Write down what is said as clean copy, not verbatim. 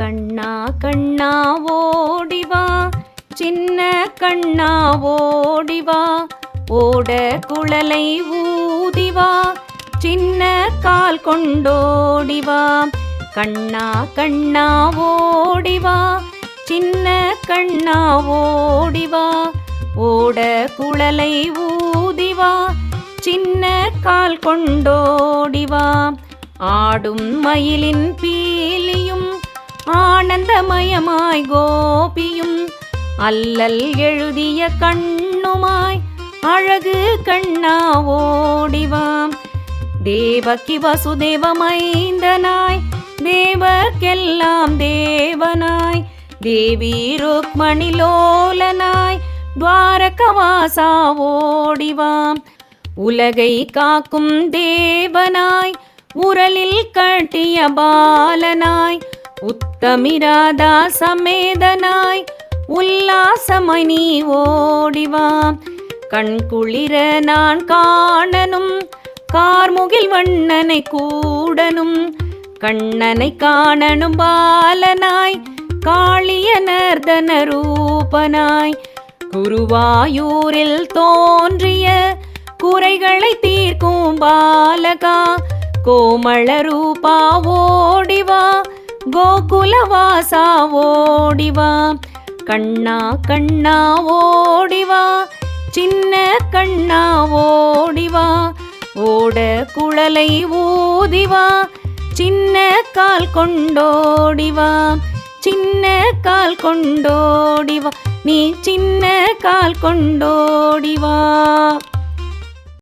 கண்ணா கண்ணா ஓடிவா, சின்ன கண்ணா ஓடிவா, ஓட குழலை ஊதிவா, சின்ன கால் கொண்டோடிவா. கண்ணா கண்ணா ஓடிவா, சின்ன கண்ணா ஓடிவா, ஓட குழலை ஊதிவா, சின்ன கால் கொண்டோடிவா. ஆடும் மயிலின் பீலியும் ஆனந்தமயமாய் கோபியும், அல்லல் எழுதிய கண்ணுமாய் அழகு கண்ணா ஓடிவா. தேவகி வசுதேவ மைந்தனாய், தேவர்க்கெல்லாம் தேவனாய், தேவி ருக்மணி லோலனாய், துவாரகவாசா ஓடிவா. உலகை காக்கும் தேவனாய், உரலில் கட்டிய பாலனாய், உத்தமிராதா சமேதனாய், உல்லாசமாய் நீ ஓடிவா. கண்குளிர நான் காணனும், கார்முகில் வண்ணனை கூடனும், கண்ணனை காணனும் பாலனாய், காளிய நர்தன ரூபனாய், குருவாயூரில் தோன்றிய குறைகளை தீர்க்கும் பாலகா, கோமள ரூபா ஓடிவா, கோகுலவாசா ஓடிவா. கண்ணா கண்ணா ஓடிவா, சின்ன கண்ணா ஓடிவா, ஓட குழலை ஊதிவா, சின்ன கால் கொண்டோடிவா, சின்ன கால் கொண்டோடிவா, நீ சின்ன கால் கொண்டோடிவா.